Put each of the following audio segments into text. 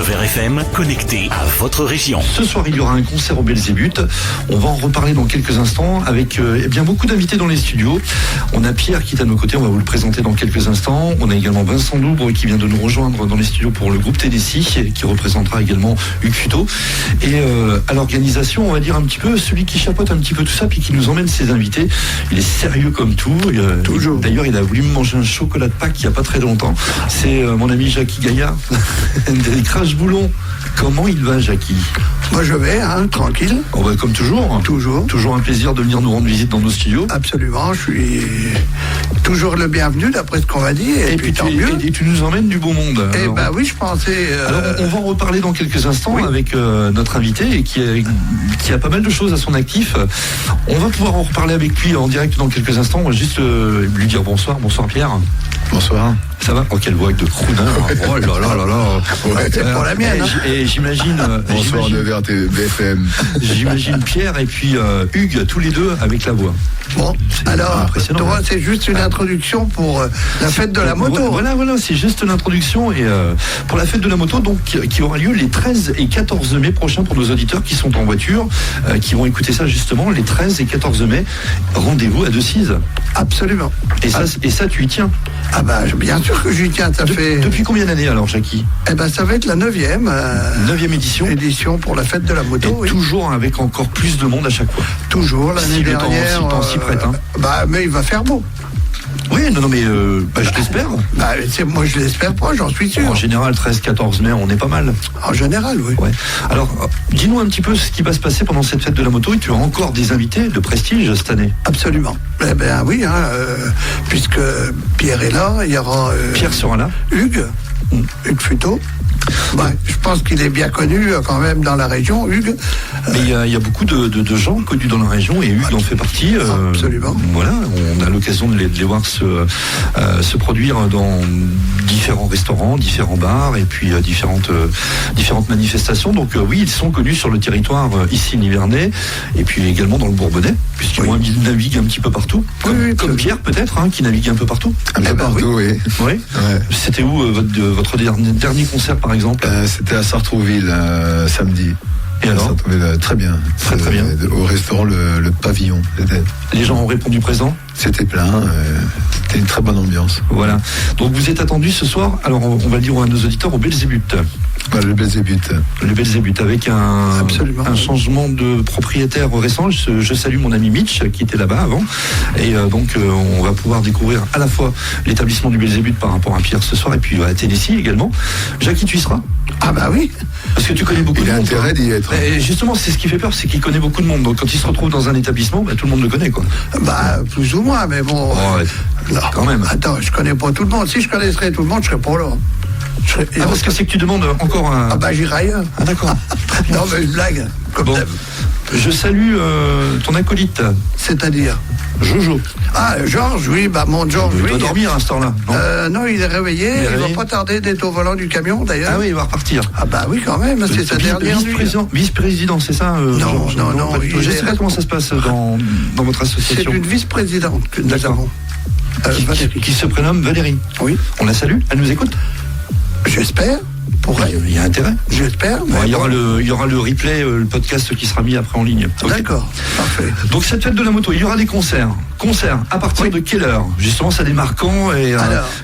Beurre FM, connecté à votre région. Ce soir, il y aura un concert au Belzébuth. On va en reparler dans quelques instants avec beaucoup d'invités dans les studios. On a Pierre qui est à nos côtés, on va vous le présenter dans quelques instants. On a également Vincent Doubre qui vient de nous rejoindre dans les studios pour le groupe Tennessee, qui représentera également Hugues Futo. Et à l'organisation, on va dire un petit peu celui qui chapeaute un petit peu tout ça, puis qui nous emmène ses invités. Il est sérieux comme tout. Toujours. D'ailleurs, il a voulu me manger un chocolat de Pâques il n'y a pas très longtemps. C'est mon ami Jackie Gaillard, des Crash Boulons. Comment il va, Jackie? Moi, je vais, tranquille. On va comme toujours. Toujours. Toujours un plaisir de venir nous rendre visite dans nos studios. Absolument, je suis toujours le bienvenu, d'après ce qu'on va dire. Et puis tant mieux. Et tu nous emmènes du beau monde. Eh ben oui, je pensais... Alors, on va en reparler dans quelques instants avec notre invité et qui a pas mal de choses à son actif. On va pouvoir en reparler avec lui en direct dans quelques instants. On va juste lui dire bonsoir. Bonsoir, Pierre. Bonsoir. Ça va? Oh, quelle voix de crooner. Oh là là là là. C'est pour la mienne. Et j'imagine... Bonsoir de BFM. J'imagine Pierre et puis Hugues, tous les deux avec la voix. Bon, alors, toi, c'est juste une introduction pour la fête de la moto. Voilà, c'est juste l'introduction et pour la fête de la moto, donc qui aura lieu les 13 et 14 mai prochains pour nos auditeurs qui sont en voiture, qui vont écouter ça justement, les 13 et 14 mai. Rendez-vous à Decize. Absolument. Et ça, tu y tiens? Ah bah, bien sûr que j'y tiens, ça fait... Depuis combien d'années alors, Jackie? Eh ben, ça va être la 9e. 9e édition. Édition pour la fête de la moto, et toujours avec encore plus de monde à chaque fois. Toujours, l'année dernière... Si le temps s'y prête, mais il va faire beau. Oui, mais je l'espère. Moi, je l'espère pas, j'en suis sûr. En général, 13-14 mai, on est pas mal. En général, oui. Ouais. Alors, dis-nous un petit peu ce qui va se passer pendant cette fête de la moto. Et tu as encore des invités de prestige cette année. Absolument. Eh bien, oui, puisque Pierre est là, il y aura... Pierre sera là. Hugues Futo. Je pense qu'il est bien connu quand même dans la région, Hugues. Mais il y a beaucoup de gens connus dans la région et Hugues en fait partie. Absolument. Voilà, on a l'occasion de les voir se produire dans différents restaurants, différents bars et puis différentes manifestations. Donc oui, ils sont connus sur le territoire ici nivernais et puis également dans le Bourbonnais, puisqu'ils naviguent un petit peu partout. Comme Pierre peut-être, qui navigue un peu partout. Un peu partout, oui. Ouais. C'était où votre dernier concert par exemple? C'était à Sartrouville samedi. Et alors? Très bien. Très bien. Au restaurant le Pavillon. Les gens ont répondu présent? C'était plein. C'était une très bonne ambiance. Voilà. Donc vous êtes attendus ce soir, alors on va le dire à nos auditeurs, au Belzébuth. Le Belzébuth. Le Belzébuth avec un changement de propriétaire récent. Je salue mon ami Mitch qui était là-bas avant. Et donc on va pouvoir découvrir à la fois l'établissement du Belzébuth par rapport à Pierre ce soir et puis à Tennessee également. Jackie, tu y seras? Ah bah oui. Parce que tu connais beaucoup de monde. Il a intérêt d'y être. Et justement, c'est ce qui fait peur, c'est qu'il connaît beaucoup de monde. Donc quand il se retrouve dans un établissement, tout le monde le connaît, quoi. Plus ou moins, mais bon. Non, quand même. Attends, je connais pas tout le monde. Si je connaissais tout le monde, je serais pas là. Parce que c'est que tu demandes encore un... j'irai ailleurs. Ah d'accord. Non, mais une blague. Comme d'hab. Je salue ton acolyte. C'est-à-dire Jojo. Ah, Georges, oui, mon Georges, il doit dormir à ce temps-là. Non, il est réveillé. Il va pas tarder d'être au volant du camion, d'ailleurs. Ah oui, il va repartir. Ah bah oui, quand même, c'est sa dernière nuit. Vice-président, c'est ça? Non. Je sais pas comment ça se passe dans votre association. C'est une vice-présidente que nous avons. Qui se prénomme Valérie. Oui. On la salue? Elle nous écoute? J'espère. Il y a intérêt. J'espère. Il y aura le replay, le podcast qui sera mis après en ligne. Okay. D'accord, parfait. Donc cette fête de la moto, il y aura des concerts. Concerts à partir de quelle heure? Justement, ça démarre quand? Et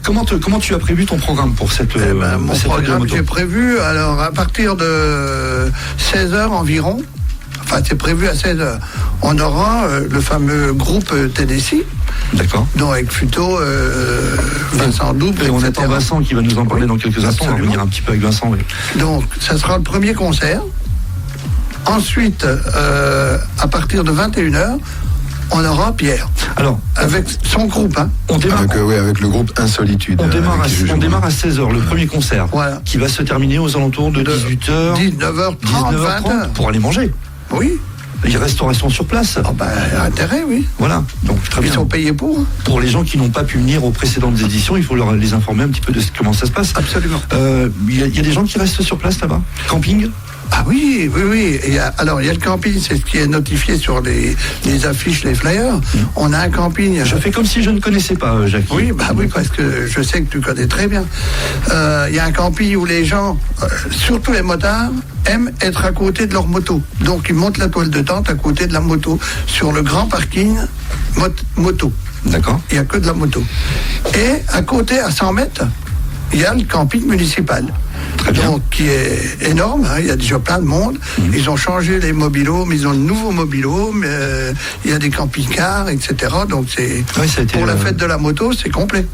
comment tu as prévu ton programme pour cette mon cette programme, fête de la moto? j'ai prévu à partir de 16h environ. Enfin, c'est prévu à 16h. On aura le fameux groupe Tennessee. D'accord. Donc avec Futo, Vincent Double, et on attend Vincent qui va nous en parler dans quelques instants. On va revenir un petit peu avec Vincent. Oui. Donc, ça sera le premier concert. Ensuite, à partir de 21h, on aura Pierre. Alors, avec son groupe. On démarre avec le groupe Insolitude. On démarre à 16h, le premier concert, qui va se terminer aux alentours de 18h. 19h30, 20h. Pour aller manger. Oui. Il reste sur place. Intérêt, oui. Voilà. Donc, très bien. Ils sont payés pour. Pour les gens qui n'ont pas pu venir aux précédentes éditions, il faut les informer un petit peu de comment ça se passe. Absolument. Il y a des gens qui restent sur place là-bas. Camping? Ah oui. Il y a le camping, c'est ce qui est notifié sur les affiches, les flyers. On a un camping. Je fais comme si je ne connaissais pas, Jacques. Oui, parce que je sais que tu connais très bien. Il y a un camping où les gens, surtout les motards, aiment être à côté de leur moto. Donc ils montent la toile de tente à côté de la moto, sur le grand parking moto. D'accord. Il n'y a que de la moto. Et à côté, à 100 mètres, il y a le camping municipal. Très bien. Donc, qui est énorme, hein, il y a déjà plein de monde. Ils ont changé les mobilhomes, ils ont de nouveaux mobilhomes, il y a des camping-cars, etc. Donc, pour la fête de la moto, c'est complet.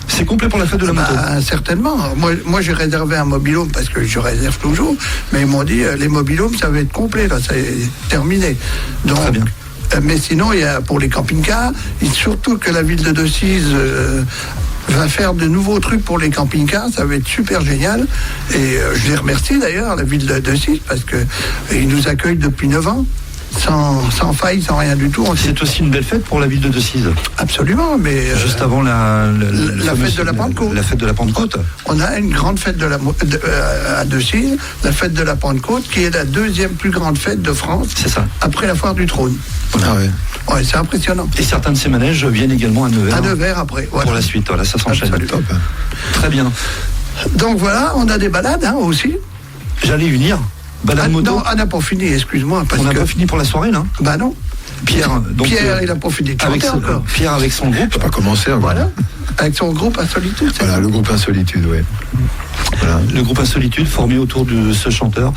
C'est complet pour la fête de la moto. Certainement. Moi, j'ai réservé un mobilhome parce que je réserve toujours, mais ils m'ont dit les mobilhomes, ça va être complet, là, c'est terminé. Donc, très bien. Mais sinon, il y a pour les camping-cars, et surtout que la ville de Decize va faire de nouveaux trucs pour les camping-cars, ça va être super génial. Et je les remercie d'ailleurs, la ville de Decize, parce qu'ils nous accueillent depuis 9 ans. Sans faille, sans rien du tout. C'est aussi une belle fête pour la ville de Decize. Absolument, mais... Juste avant la fête de la Pentecôte. La fête de la Pentecôte. On a une grande fête à Decize, la fête de la Pentecôte, qui est la deuxième plus grande fête de France. C'est ça. Après la foire du trône. Ah ouais. Ouais, c'est impressionnant. Et certains de ces manèges viennent également à Nevers. À Nevers après. Voilà. Pour la suite, voilà, ça s'enchaîne. Top. Très bien. Donc voilà, on a des balades aussi. J'allais unir. Balade moto. Non, on n'a pas fini, excuse-moi. On n'a pas fini pour la soirée, là. Bah non. Pierre, il n'a pas fini de chanter encore. Pierre avec son groupe. Je pas commencé encore. Voilà. Avec son groupe Insolitude. Voilà, le groupe Insolitude, oui. Voilà. Le groupe Insolitude formé autour de ce chanteur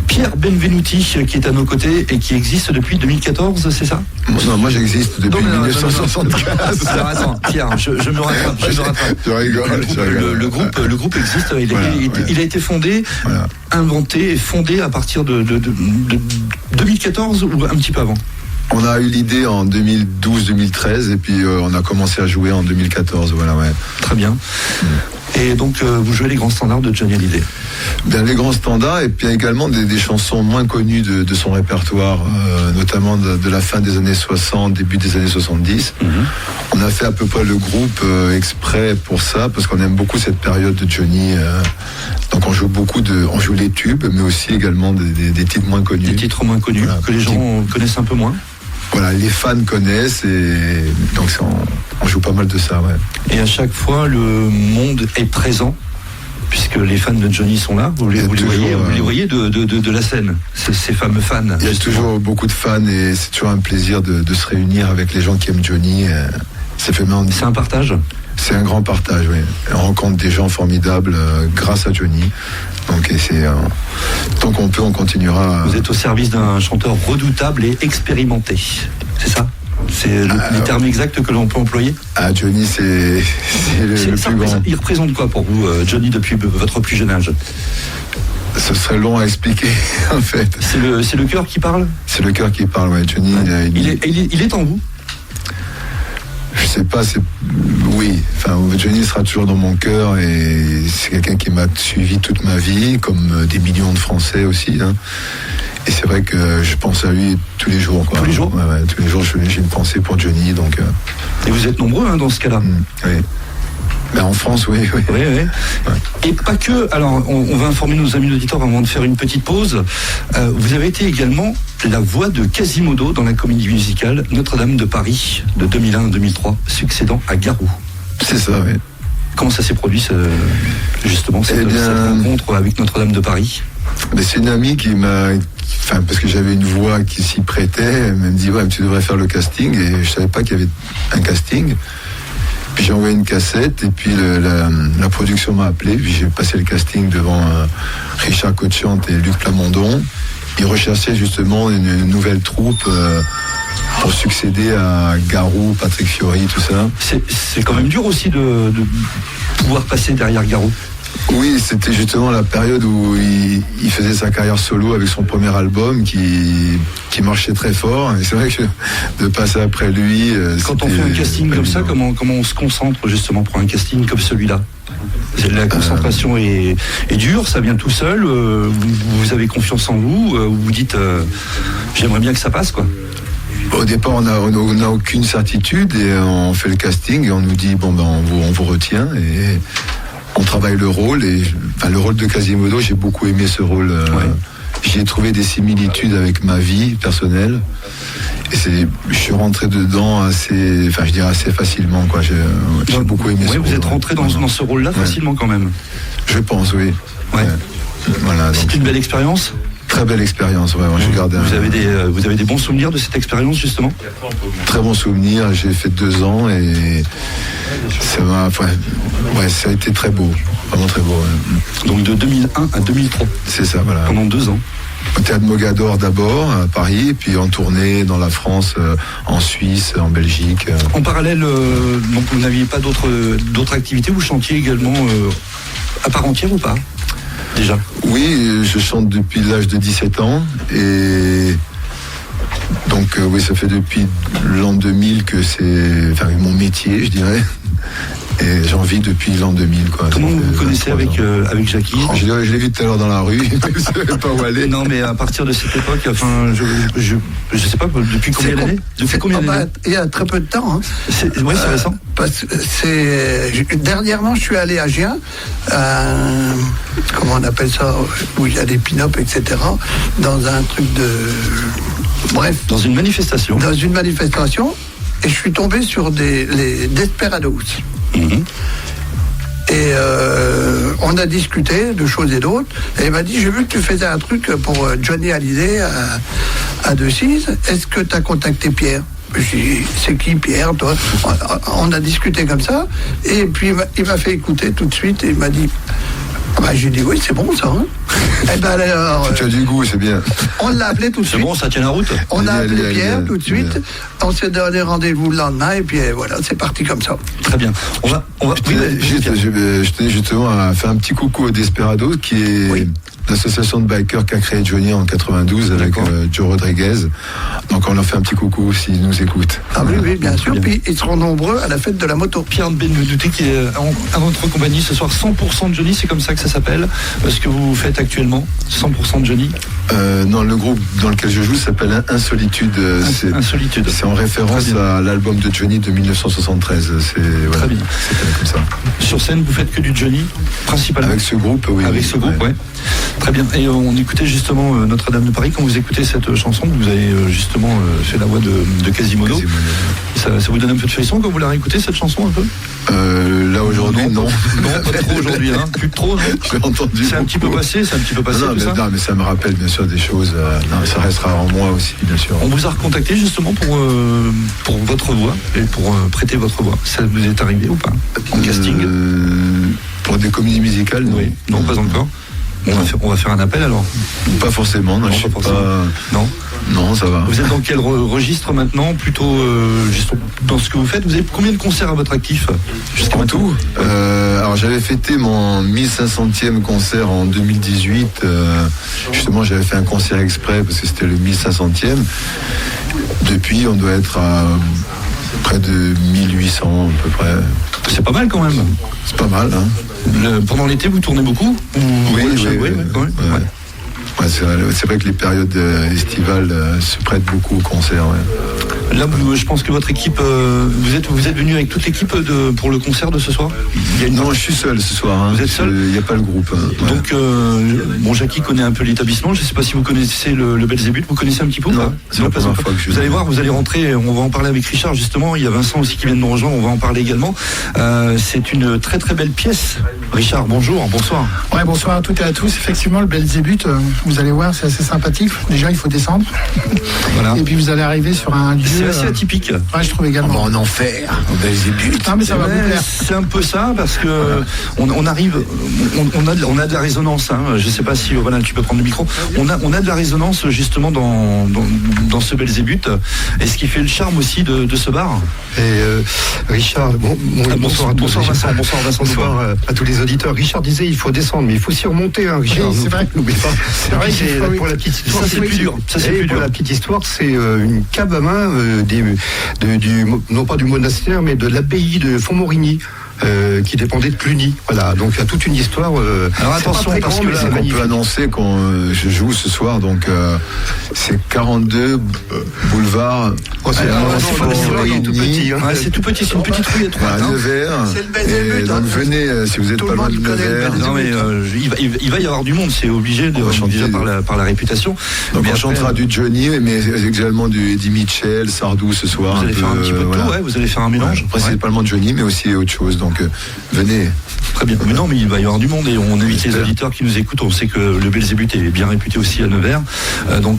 Pierre Benvenuti, qui est à nos côtés et qui existe depuis 2014, c'est ça? Non, moi j'existe depuis 1975. Alors, attends, Pierre, je me rattrape. Je rigole. Le groupe existe, il a été fondé, inventé et fondé à partir de 2014 ou un petit peu avant? On a eu l'idée en 2012-2013 et puis on a commencé à jouer en 2014, voilà, ouais. Très bien. Et donc vous jouez les grands standards de Johnny Hallyday? Bien, les grands standards et puis également des chansons moins connues de son répertoire, notamment de la fin des années 60, début des années 70. On a fait à peu près le groupe exprès pour ça, parce qu'on aime beaucoup cette période de Johnny. Donc on joue on joue les tubes, mais aussi également des titres moins connus. Des titres moins connus, voilà, que les gens connaissent un peu moins. Voilà, les fans connaissent et donc on joue pas mal de ça, ouais. Et à chaque fois, le monde est présent, puisque les fans de Johnny sont là. Vous les voyez de la scène, ces fameux fans. Il y a toujours beaucoup de fans et c'est toujours un plaisir de se réunir avec les gens qui aiment Johnny. C'est un partage. C'est un grand partage, oui. On rencontre des gens formidables grâce à Johnny. Donc, tant qu'on peut, on continuera. Vous êtes au service d'un chanteur redoutable et expérimenté, c'est ça? C'est les termes exacts que l'on peut employer? Johnny, c'est le plus grand. Il représente quoi pour vous, Johnny, depuis votre plus jeune âge? Ce serait long à expliquer, en fait. C'est le cœur qui parle? C'est le cœur qui parle, ouais. Johnny, il est en vous? Je sais pas, oui. Enfin, Johnny sera toujours dans mon cœur et c'est quelqu'un qui m'a suivi toute ma vie, comme des millions de Français aussi. Hein. Et c'est vrai que je pense à lui tous les jours. Quoi. Tous les jours? Ouais, tous les jours, j'ai une pensée pour Johnny. Donc, Et vous êtes nombreux dans ce cas-là? Oui. Ben, en France, oui. Ouais. Et pas que. Alors, on va informer nos amis auditeurs avant de faire une petite pause. Vous avez été également la voix de Quasimodo dans la comédie musicale Notre-Dame de Paris de 2001 à 2003, succédant à Garou. C'est ça, oui. Comment ça s'est produit, cette rencontre avec Notre-Dame de Paris? Mais c'est une amie qui m'a... Enfin, parce que j'avais une voix qui s'y prêtait, elle me dit, ouais, tu devrais faire le casting, et je savais pas qu'il y avait un casting. Puis j'ai envoyé une cassette et puis la production m'a appelé. Puis j'ai passé le casting devant Richard Cochiante et Luc Plamondon. Ils recherchaient justement une nouvelle troupe pour succéder à Garou, Patrick Fiori, tout ça. C'est quand même dur aussi de pouvoir passer derrière Garou. Oui, c'était justement la période où il faisait sa carrière solo avec son premier album qui marchait très fort. Et c'est vrai que de passer après lui... Quand on fait un casting comme ça, comment on se concentre justement pour un casting comme celui-là? La concentration est dure, ça vient tout seul, vous avez confiance en vous, vous dites j'aimerais bien que ça passe, quoi. Au départ, on n'a aucune certitude et on fait le casting et on nous dit on vous retient et on travaille le rôle. Et le rôle de Quasimodo, j'ai beaucoup aimé ce rôle. j'ai trouvé des similitudes avec ma vie personnelle. Et je suis rentré dedans assez facilement, quoi. J'ai beaucoup aimé ce rôle. Vous êtes rentré dans ce rôle-là facilement quand même. Je pense, oui. Ouais. Voilà, c'est une belle expérience. Très belle expérience, vraiment. J'ai gardé vous avez des bons souvenirs de cette expérience, justement? Très bons souvenirs. J'ai fait 2 ans et ça a été très beau. Vraiment très beau. Ouais. Donc de 2001 à 2003. C'est ça, voilà. Pendant 2 ans. Au Théâtre Mogador d'abord, à Paris, puis en tournée dans la France, en Suisse, en Belgique. En parallèle, donc vous n'aviez pas d'autres activités? Vous chantiez également à part entière ou pas? Déjà? Oui, je chante depuis l'âge de 17 ans et donc oui, ça fait depuis l'an 2000 que c'est mon métier, je dirais. Et j'en vis depuis l'an 2000, quoi. Comment vous vous connaissez avec Jackie? Je l'ai vu tout à l'heure dans la rue, je ne savais pas où aller. Non, mais à partir de cette époque, enfin, je sais pas, depuis combien d'années? Il y a très peu de temps. Hein. C'est récent. Dernièrement, je suis allé à Gien, comment on appelle ça, où il y a des pin-up, etc., dans un truc de... Bref. Dans une manifestation. Et je suis tombé sur les Desperados. Mm-hmm. Et on a discuté de choses et d'autres. Et il m'a dit, j'ai vu que tu faisais un truc pour Johnny Hallyday à Decize. Est-ce que tu as contacté Pierre? J'ai dit, c'est qui Pierre, toi? On a discuté comme ça. Et puis il m'a fait écouter tout de suite et il m'a dit... j'ai dit oui, c'est bon ça. Hein. Et ben alors, tu as du goût, c'est bien. On l'a appelé tout de suite. C'est bon, ça tient la route. On a appelé Pierre tout de suite. On s'est donné rendez-vous le lendemain et puis voilà, c'est parti comme ça. Très bien. Je tenais justement à faire un petit coucou aux Desperados, qui est l'association de bikers qu'a créé Johnny en 92 avec Joe Rodriguez. Donc on leur fait un petit coucou s'ils nous écoutent. Ah oui, bien sûr. Puis ils seront nombreux à la fête de la moto. Pierre Ben nous douter qui est à votre compagnie ce soir. 100% de Johnny, c'est comme ça que ça s'appelle. Ce que vous faites actuellement, 100% de Johnny. Non, le groupe dans lequel je joue s'appelle Insolitude. Insolitude. C'est en référence à l'album de Johnny de 1973. Très bien. C'est comme ça. Sur scène, vous faites que du Johnny, principalement? Avec ce groupe, oui. Avec ce groupe, ouais. Très bien. Et on écoutait justement Notre-Dame de Paris. Quand vous écoutez cette chanson, vous avez justement fait la voix de Quasimodo. Ça vous donne un peu de frisson quand vous la réécoutez, cette chanson, un peu? Là aujourd'hui, non. Non, pas trop aujourd'hui, hein. Plus trop, non? J'ai entendu. C'est un petit peu passé, Non, mais ça me rappelle bien sûr des choses. Ça restera en moi aussi, bien sûr. On vous a recontacté justement pour votre voix et pour prêter votre voix. Ça vous est arrivé ou pas? En casting? Pour des comédies musicales, non. Oui. Non, pas encore. On va faire un appel alors? Pas forcément, non. Non. Non, ça va. Vous êtes dans quel registre maintenant? Plutôt juste dans ce que vous faites. Vous avez combien de concerts à votre actif jusqu'à tout? Alors j'avais fêté mon 1500e concert en 2018. Justement, j'avais fait un concert exprès parce que c'était le 1500e. Depuis, on doit être à près de 1800 à peu près. C'est pas mal quand même. C'est pas mal, hein. Pendant l'été, vous tournez beaucoup? Oui. C'est vrai que les périodes estivales se prêtent beaucoup au concert. Ouais. Là, je pense que votre équipe, vous êtes venu avec toute l'équipe pour le concert de ce soir? Non, je suis seul ce soir. Hein. Vous êtes seul? Il n'y a pas le groupe. Hein. Donc, Jackie connaît un peu l'établissement. Je ne sais pas si vous connaissez le Belzébuth. Vous connaissez un petit peu? Non, c'est la première fois que je... Vous allez voir, vous allez rentrer. On va en parler avec Richard justement. Il y a Vincent aussi qui vient de nous rejoindre. On va en parler également. C'est une très très belle pièce. Richard, bonjour, bonsoir. Ouais, bonsoir à toutes et à tous. Effectivement, le Belzébuth, vous allez voir, c'est assez sympathique. Déjà, il faut descendre. Voilà. Et puis vous allez arriver sur un lieu. C'est assez atypique. Ouais, je trouve également. En enfer, au Belzébuth. Non, mais ça va vous plaire. C'est un peu ça parce que on arrive, on a de la résonance. Hein. Je sais pas si tu peux prendre le micro. On a de la résonance justement dans ce Belzébuth. Et ce qui fait le charme aussi de ce bar. Et Richard, bonsoir à tous. Bonsoir Vincent. Bonsoir à tous les auditeurs. Richard disait il faut descendre, mais il faut s'y remonter, hein, Richard. Oui, c'est vrai. N'oubliez pas. C'est vrai que pour la petite histoire, c'est plus dur. Pour la petite histoire, c'est une cave à main non pas du monastère, mais de l'abbaye de Fontmorigny. qui dépendait de Cluny. Voilà, donc il y a toute une histoire. Alors attention, parce que là, c'est On magnifique. peut annoncer qu'on je joue ce soir, donc c'est 42 boulevard. Oh, c'est tout petit. Hein. Ouais, c'est tout petit, c'est une petite rue étroite. À hein. Nevers. C'est le Belzébuth, Et donc hein. venez, si vous êtes Tout pas le loin de monde connaît le Nevers. Belzébuth. Non mais il va y avoir du monde, c'est obligé On va chanter. déjà par la réputation. Donc Mais on après, chantera du Johnny, mais également du Eddie Mitchell, Sardou ce soir. Vous allez faire un petit peu de voilà. tout, ouais, vous allez faire un mélange. Ouais, principalement Johnny, mais aussi autre chose. Donc venez. Très bien. Mais non, mais il va y avoir du monde et on invite les auditeurs qui nous écoutent. On sait que le Belzébuth est bien réputé aussi à Nevers.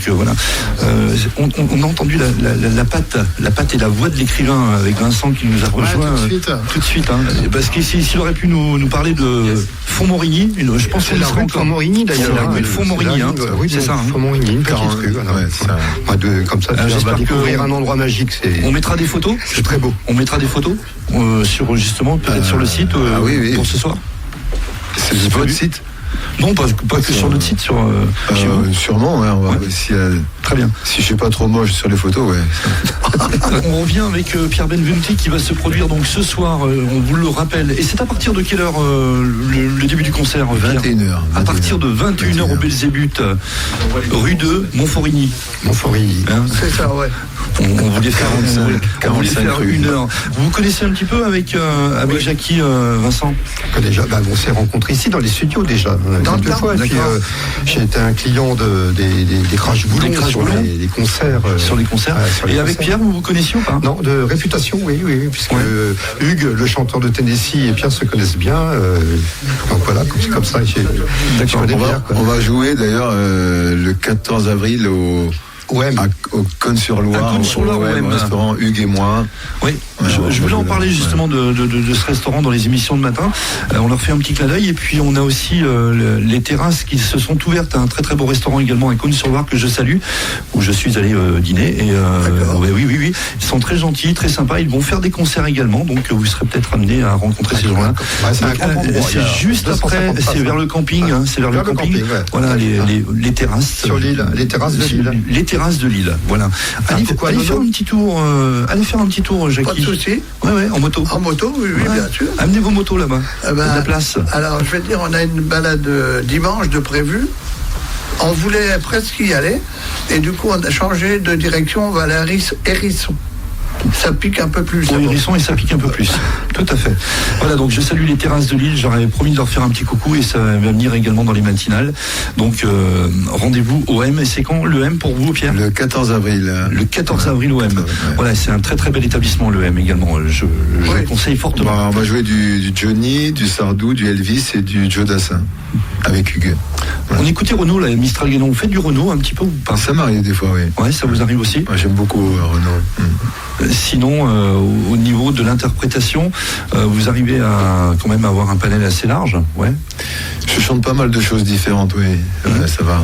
Voilà. On a entendu la patte et la voix de l'écrivain avec Vincent qui nous a rejoint tout de suite. Hein. Parce qu'il aurait pu nous parler de Font-Morigny, je pense C'est qu'on la y sera rue de encore. Font-Morigny d'ailleurs. C'est la rue de Font-Morigny, hein. C'est ça. Hein. Font-Morigny, une petite 40, rue. Voilà. ouais, ça. Comme ça, tu j'espère vas que- découvrir un endroit magique. On mettra des photos. C'est très beau. On mettra des photos sur justement peut-être sur le site oui. pour ce soir. C'est votre site. Non, pas que sur notre site, sur chez vous. Sûrement, ouais, on va, Ouais. Très bien. Si je suis pas trop moche sur les photos, ouais. On revient avec Pierre Benvenuti qui va se produire donc ce soir, on vous le rappelle. Et c'est à partir de quelle heure le début du concert, Pierre 21h. À partir de 21h au Belzébuth, rue de Montforigny. Montforigny. Hein, C'est ça, ouais. on voulait faire, 45 rues. une heure. Vous vous connaissez un petit peu avec Jackie, Vincent? Déjà, on s'est rencontrés ici dans les studios déjà. Dans le deux temps, fois. Et puis, d'accord. j'ai été un client des Crash Boulons Des Crash sur Boulons. les concerts. Sur les concerts. sur les Et avec concerts. Pierre, vous vous connaissiez ou pas? Non, de réputation, oui, puisque Hugues, le chanteur de Tennessee, et Pierre se connaissent bien. Donc voilà, comme ça, je connais bien. On va jouer d'ailleurs le 14 avril au Cône-sur-Loire, À Cône-sur-Loire, au ouais. restaurant Hugues et moi. Oui, Ouais, je voulais en parler justement de ce restaurant dans les émissions de matin. On leur fait un petit clin d'œil et puis on a aussi les terrasses qui se sont ouvertes à un très très beau restaurant également à Cône-sur-Loire que je salue, où je suis allé dîner. Et oui, ils sont très gentils, très sympas. Ils vont faire des concerts également, donc vous serez peut-être amenés à rencontrer ces gens-là. C'est un grand endroit, il y C'est a juste 250 après, places, c'est vers le camping, hein, c'est vers le Vers le camping. camping, ouais. Voilà les terrasses Sur l'île, les terrasses de l'île. Les terrasses de l'île, voilà. Allez pourquoi faire Nono un petit tour, Jackie. Pas de souci. Ouais, en moto. En moto, oui, Ouais. bien sûr. Amenez vos motos là-bas. Eh ben, Il y a de la place. Alors, je vais te dire, on a une balade dimanche de prévu. On voulait presque y aller. Et du coup, on a changé de direction. On va aller à Hérisson. Ça pique un peu plus. Pour Hérisson et ça pique un peu plus. Tout à fait. Voilà, donc je salue les terrasses de l'île. J'aurais promis de leur faire un petit coucou et ça va venir également dans les matinales. Donc rendez-vous au M. Et c'est quand le M pour vous, Pierre? Le 14 avril. Le 14 avril au M. Ouais. Voilà, c'est un très très bel établissement, le M également. Je le conseille fortement. On va jouer du Johnny, du Sardou, du Elvis et du Joe Dassin avec Hugues. On écoutait Renaud, là, Mistral Guénon. Vous faites du Renaud un petit peu ou pas? Ça m'arrive des fois, oui. Ouais, ça vous arrive aussi? Moi, j'aime beaucoup Renaud. Sinon, au niveau de l'interprétation, vous arrivez à quand même avoir un panel assez large, ouais. Je chante pas mal de choses différentes, oui. Ouais, ça va.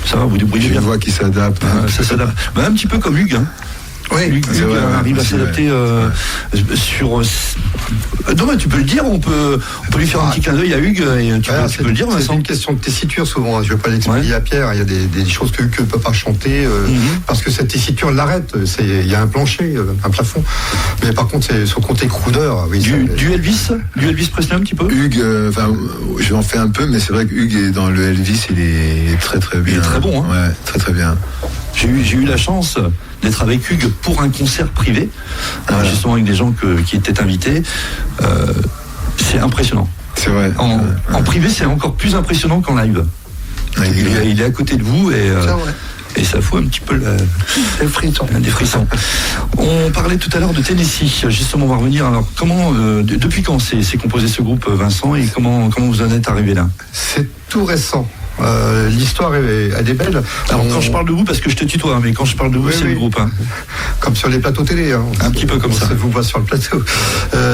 Ça va, vous débrouillez J'ai bien. une voix qui s'adapte. Ça s'adapte. Un petit peu comme Hugues. Hein. Oui, Hugues c'est vrai, arrive à c'est s'adapter sur. Non, mais tu peux le dire. On peut lui faire un petit clin d'œil à Hugues et tu peux le dire. C'est Vincent. une question de tessiture souvent. Je ne vais pas l'expliquer à Pierre. Il y a des choses que Hugues ne peut pas chanter parce que cette tessiture l'arrête. Il y a un plancher, un plafond. Mais par contre, c'est son côté crooner. Oui, Du Elvis Presley un petit peu. Hugues, je vais en faire un peu, mais c'est vrai que Hugues est dans le Elvis, il est très très bien. Il est très bon, hein. Ouais, très très bien. J'ai eu la chance d'être avec Hugues pour un concert privé, justement avec des gens qui étaient invités. C'est impressionnant. C'est vrai. En privé, c'est encore plus impressionnant qu'en live. Ouais, Il est à côté de vous et ça, ouais. et ça fout un petit peu Des frissons. des frissons. On parlait tout à l'heure de Tennessee. Justement, on va revenir. Alors, depuis quand c'est composé ce groupe, Vincent, et comment vous en êtes arrivé là? C'est tout récent. L'histoire elle est belle. Alors, quand je parle de vous, parce que je te tutoie, mais quand je parle de vous, Oui, c'est oui. le groupe. Hein. Comme sur les plateaux télé. Hein. Un petit peu comme ça. On se vous voit sur le plateau.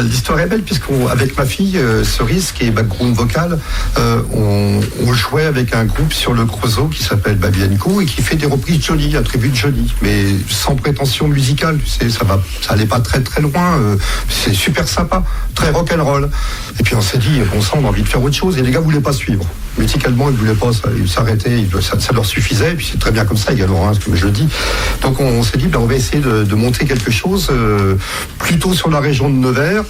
L'histoire est belle puisqu'avec ma fille Cerise, qui est background vocal, on jouait avec un groupe sur le Creusot qui s'appelle Babienko et qui fait des reprises Johnny, un tribut de Johnny, mais sans prétention musicale. Tu sais, ça allait pas très très loin. C'est super sympa, très rock'n'roll. Et puis on s'est dit, bon sang, on a envie de faire autre chose. Et les gars voulaient pas suivre. Musicalement, ils voulaient pas, ils s'arrêtaient, ça leur suffisait. Et puis c'est très bien comme ça, également, hein, comme je le dis. Donc on s'est dit, on va essayer de monter quelque chose plutôt sur la région de Nevers.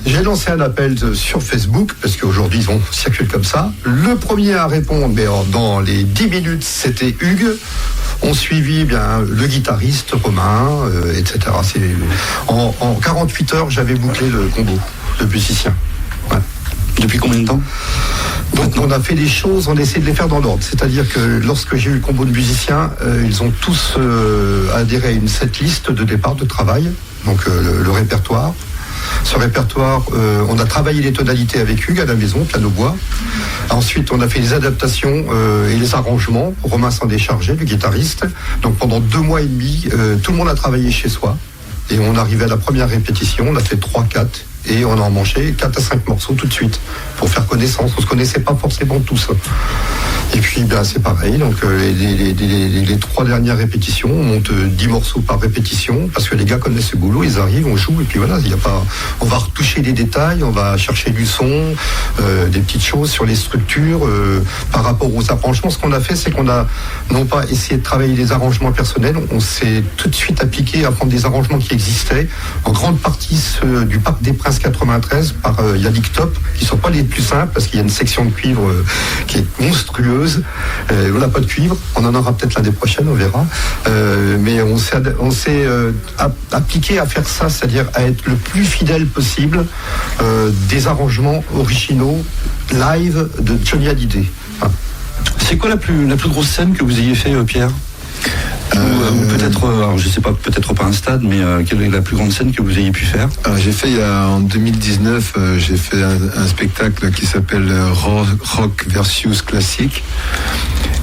J'ai lancé un appel sur Facebook, parce qu'aujourd'hui, ils circulent comme ça. Le premier à répondre, mais dans les 10 minutes, c'était Hugues. On suivit le guitariste Romain, etc. En 48 heures, j'avais bouclé le combo de musicien. Ouais. Depuis combien de temps ? Donc on a fait les choses, on a essayé de les faire dans l'ordre. C'est-à-dire que lorsque j'ai eu le combo de musiciens, ils ont tous adhéré à une setlist de départ de travail, donc le répertoire. Ce répertoire, on a travaillé les tonalités avec Hugues à la maison, piano-bois. Ensuite, on a fait les adaptations et les arrangements. Romain s'en est chargé, le guitariste. Donc pendant 2 mois et demi, tout le monde a travaillé chez soi. Et on arrivait à la première répétition, on a fait 3, 4. Et on a mangé 4 à 5 morceaux tout de suite pour faire connaissance. On ne se connaissait pas forcément tous. Et puis c'est pareil. Donc les 3 dernières répétitions, on monte 10 morceaux par répétition parce que les gars connaissent ce boulot. Ils arrivent, on joue et puis voilà. On va retoucher les détails, on va chercher du son, des petites choses sur les structures par rapport aux arrangements. Ce qu'on a fait, c'est qu'on a non pas essayé de travailler les arrangements personnels. On s'est tout de suite appliqué à prendre des arrangements qui existaient, en grande partie ceux du Parc des Princes 93 par Yannick Top, qui ne sont pas les plus simples parce qu'il y a une section de cuivre qui est monstrueuse. On n'a pas de cuivre, on en aura peut-être l'année prochaine, on verra. Mais on s'est appliqué à faire ça, c'est-à-dire à être le plus fidèle possible des arrangements originaux live de Johnny Hallyday. C'est quoi la plus grosse scène que vous ayez fait, Pierre ? Ou peut-être, alors je sais pas, peut-être pas un stade, mais quelle est la plus grande scène que vous ayez pu faire ? Alors, j'ai fait en 2019, j'ai fait un spectacle qui s'appelle Rock versus Classique.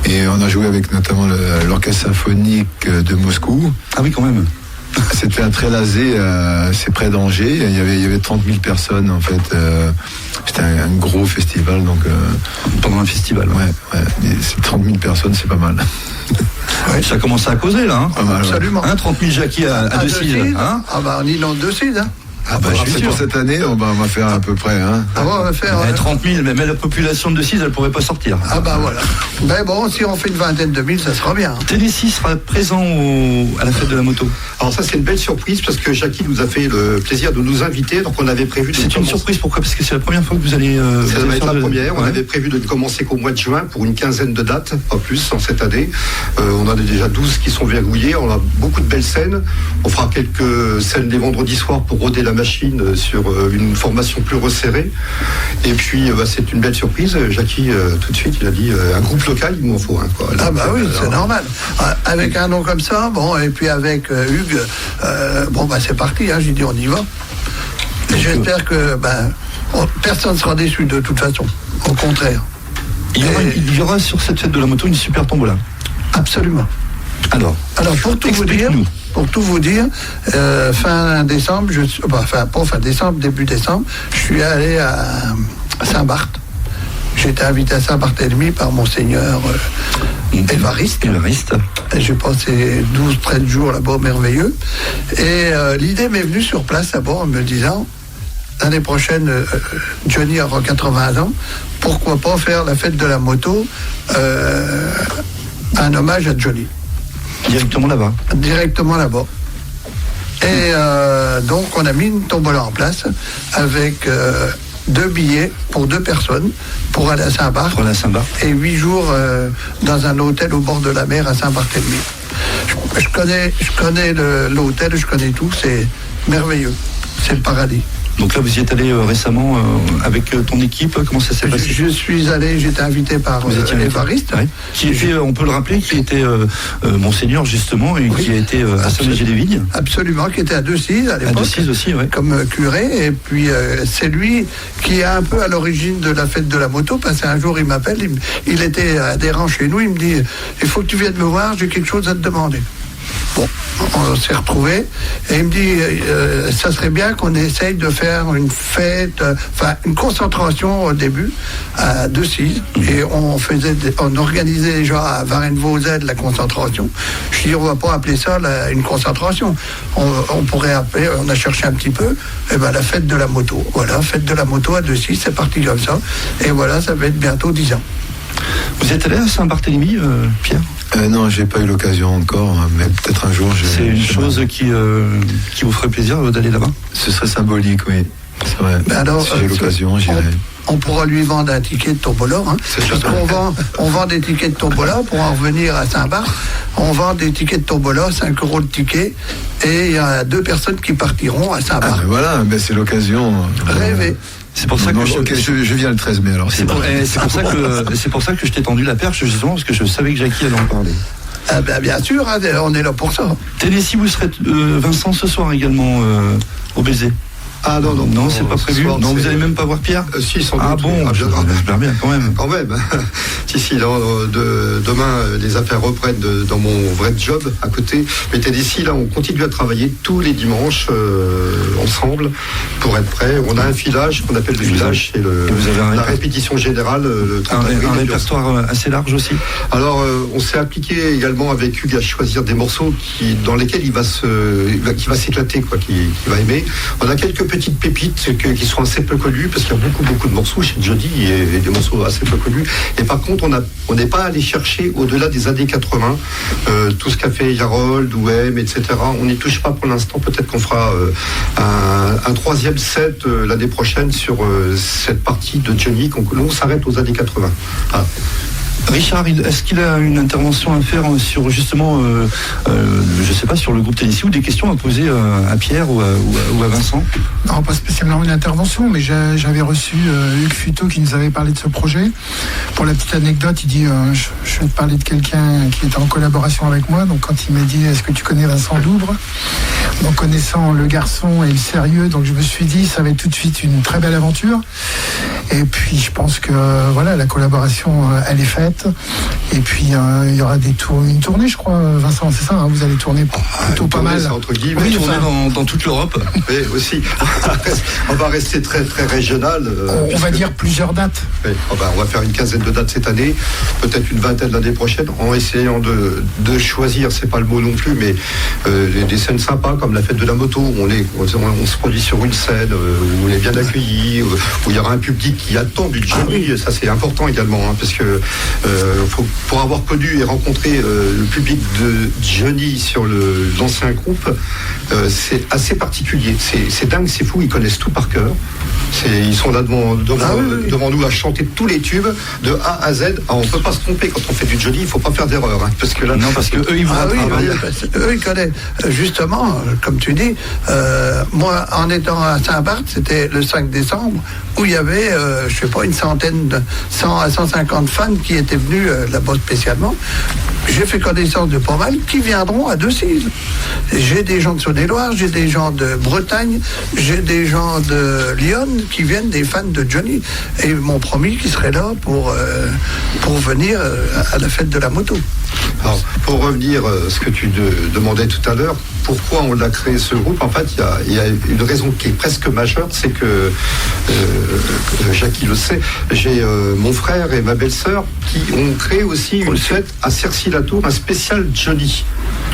Et on a joué avec notamment l'Orchestre Symphonique de Moscou. Ah oui, quand même. C'était un Trélazé, c'est près d'Angers. Il y avait 30 000 personnes en fait. C'était un gros festival. Donc, pendant un festival. Ouais. Mais 30 000 personnes, c'est pas mal. Ouais, ça commence à causer là. Hein. Absolument. 30 000 Jackie à Decize. Hein, on inonde Decize. Hein. Je suis sûr. Cette année, on va faire à peu près. Hein. On va faire 30 000, mais la population de Decize, elle ne pourrait pas sortir. Voilà. Mais bon, si on fait une vingtaine de mille, ça sera bien. Tennessee sera présent à la fête de la moto. Alors ça, c'est une belle surprise parce que Jackie nous a fait le plaisir de nous inviter. Donc on avait prévu. C'est une surprise, pourquoi ? Parce que c'est la première fois que vous allez. Ça va être la première. On avait prévu de ne commencer qu'au mois de juin pour une quinzaine de dates, pas plus, en cette année. On en a déjà 12 qui sont verrouillées. On a beaucoup de belles scènes. On fera quelques scènes les vendredis soirs pour roder la machine sur une formation plus resserrée. Et puis c'est une belle surprise. Jackie, tout de suite, il a dit un groupe local, il m'en faut un. Quoi. Oui, c'est normal. Avec un nom comme ça, et puis avec Hugues, c'est parti, j'ai dit on y va. Et j'espère que personne ne sera déçu de toute façon. Au contraire. Il y aura sur cette fête de la moto une super tombola. Absolument. Alors pour tout vous dire, fin décembre, pas fin décembre, début décembre, je suis allé à Saint-Barth. J'ai été invité à Saint-Barthélemy par Monseigneur Évariste. Et j'ai passé 12-13 jours là-bas, merveilleux. Et l'idée m'est venue sur place d'abord en me disant, l'année prochaine, Johnny aura 80 ans, pourquoi pas faire la fête de la moto, un hommage à Johnny. Directement là-bas. Et donc on a mis une tombola en place avec 2 billets pour 2 personnes pour aller à Saint-Barth. Et 8 jours dans un hôtel au bord de la mer à Saint-Barthélemy. Je connais l'hôtel, je connais tout, c'est merveilleux. C'est le paradis. Donc là, vous y êtes allé récemment avec ton équipe. Comment ça s'est passé ? Je suis allé, j'étais invité par Évariste. Oui. Qui était, on peut le rappeler, qui était Monseigneur justement, et qui a été à Saint-Léger-des-Vignes. Absolument, qui était à Decize à l'époque. À Decize aussi, oui. Comme curé. Et puis, c'est lui qui est un peu à l'origine de la fête de la moto, parce qu'un jour, il m'appelle, il était adhérent chez nous, il me dit, il faut que tu viennes me voir, j'ai quelque chose à te demander. Bon, on s'est retrouvés et il me dit ça serait bien qu'on essaye de faire une fête, une concentration au début à Decize, et on organisait déjà à Varennes-Vauzelles la concentration. Je dis on va pas appeler ça une concentration, on pourrait appeler, on a cherché un petit peu, la fête de la moto. Voilà, fête de la moto à Decize, c'est parti comme ça, et voilà, ça va être bientôt 10 ans. Vous êtes allé à Saint-Barthélemy, Pierre ? Non, j'ai pas eu l'occasion encore, mais peut-être un jour. C'est une chose qui vous ferait plaisir d'aller là-bas ? Ce serait symbolique, oui. C'est vrai. Ben alors, si j'ai l'occasion, j'irai. On pourra lui vendre un ticket de tombola, hein, parce qu'on vend des tickets de tombola pour en revenir à Saint-Barth. On vend des tickets de tombola, 5 € le ticket, et il y a 2 personnes qui partiront à Saint-Barth. Ah, ben voilà, mais c'est l'occasion. Rêver. C'est pour ça que je viens le 13 mai alors. c'est pour ça que je t'ai tendu la perche justement parce que je savais que Jackie allait en parler. Ah ben, bien sûr, hein, on est là pour ça. Tennessee, vous serez Vincent ce soir également au baiser. Ah Non, c'est pas prévu. Soir, non, vous allez même pas voir Pierre. Si, sans doute. Ah bon, j'espère bien quand même. Quand même. si, demain, les affaires reprennent dans mon vrai job à côté. Mais Tennessee, là, on continue à travailler tous les dimanches ensemble pour être prêt. On a un filage qu'on appelle le filage, c'est la répétition générale. Un répertoire assez large aussi. Alors, on s'est appliqué également avec Hugues à choisir des morceaux dans lesquels il va s'éclater, quoi, qu'il va aimer. On a quelques petites pépites qui sont assez peu connues parce qu'il y a beaucoup de morceaux chez Johnny et des morceaux assez peu connus. Et par contre, on n'est pas allé chercher au-delà des années 80 tout ce qu'a fait Harold, Wham, etc. On n'y touche pas pour l'instant. Peut-être qu'on fera un 3e set l'année prochaine sur cette partie de Johnny. On s'arrête aux années 80. Ah. Richard, est-ce qu'il a une intervention à faire sur justement, je sais pas, sur le groupe Tennessee ou des questions à poser à Pierre ou à Vincent? Non, pas spécialement une intervention, mais j'avais reçu Hugues Futeau qui nous avait parlé de ce projet. Pour la petite anecdote, il dit je vais te parler de quelqu'un qui est en collaboration avec moi. Donc quand il m'a dit est-ce que tu connais Vincent Doubre, donc connaissant le garçon et le sérieux, donc je me suis dit ça va être tout de suite une très belle aventure. Et puis je pense que voilà, la collaboration elle est faite. Et puis il y aura une tournée, je crois, Vincent, c'est ça, hein, vous allez tourner plutôt pas mal. Entre guillemets, oui, tourner dans toute l'Europe. Oui, aussi. On va rester très très régional. On va dire plusieurs dates. Oui, on va faire une quinzaine de dates cette année, peut-être une vingtaine l'année prochaine, en essayant de choisir, c'est pas le mot non plus, mais des scènes sympas comme la fête de la moto, où on se produit sur une scène, où on est bien accueilli, où il y aura un public qui attend du Johnny. Ça c'est important également, hein, parce que pour avoir connu et rencontré le public de Johnny sur l'ancien groupe, c'est assez particulier. C'est dingue, c'est fou, ils connaissent tout par cœur. Ils sont là devant nous à chanter tous les tubes de A à Z. Alors, on ne peut pas se tromper quand on fait du Johnny, il ne faut pas faire d'erreur. Hein, parce que eux, ils vont eux, ils connaissent. Justement, comme tu dis, moi, en étant à Saint-Barth, c'était le 5 décembre, où il y avait, je sais pas, une centaine de 100 à 150 fans qui étaient venus là-bas spécialement. J'ai fait connaissance de pas mal qui viendront à Decize. J'ai des gens de Saône-et-Loire, j'ai des gens de Bretagne, j'ai des gens de Lyon qui viennent, des fans de Johnny. Et ils m'ont promis qu'ils seraient là pour venir à la fête de la moto. Alors, pour revenir à ce que tu demandais tout à l'heure, pourquoi on a créé ce groupe? En fait, il y a une raison qui est presque majeure, c'est que Jackie le sait, j'ai mon frère et ma belle-sœur qui ont créé aussi une fête à Cercy-la-Tour, un spécial Johnny.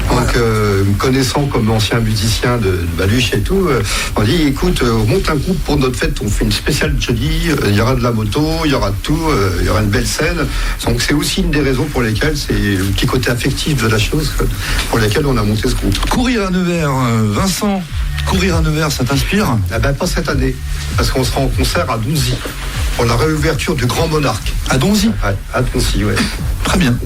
Donc, me connaissant comme ancien musicien de Baluche et tout, on dit écoute, on monte un groupe pour notre fête, on fait une spéciale Johnny, il y aura de la moto, il y aura de tout, il y aura une belle scène. Donc c'est aussi une des raisons pour lesquelles, c'est le petit côté affectif de la chose, pour lesquelles on a monté ce groupe. Courir à Nevers, Vincent, courir à Nevers, ça t'inspire? Eh ben, pas cette année, parce qu'on sera en concert à Donzy, pour la réouverture du Grand Monarque. À Donzy? Ouais, à Donzy, ouais. Très bien.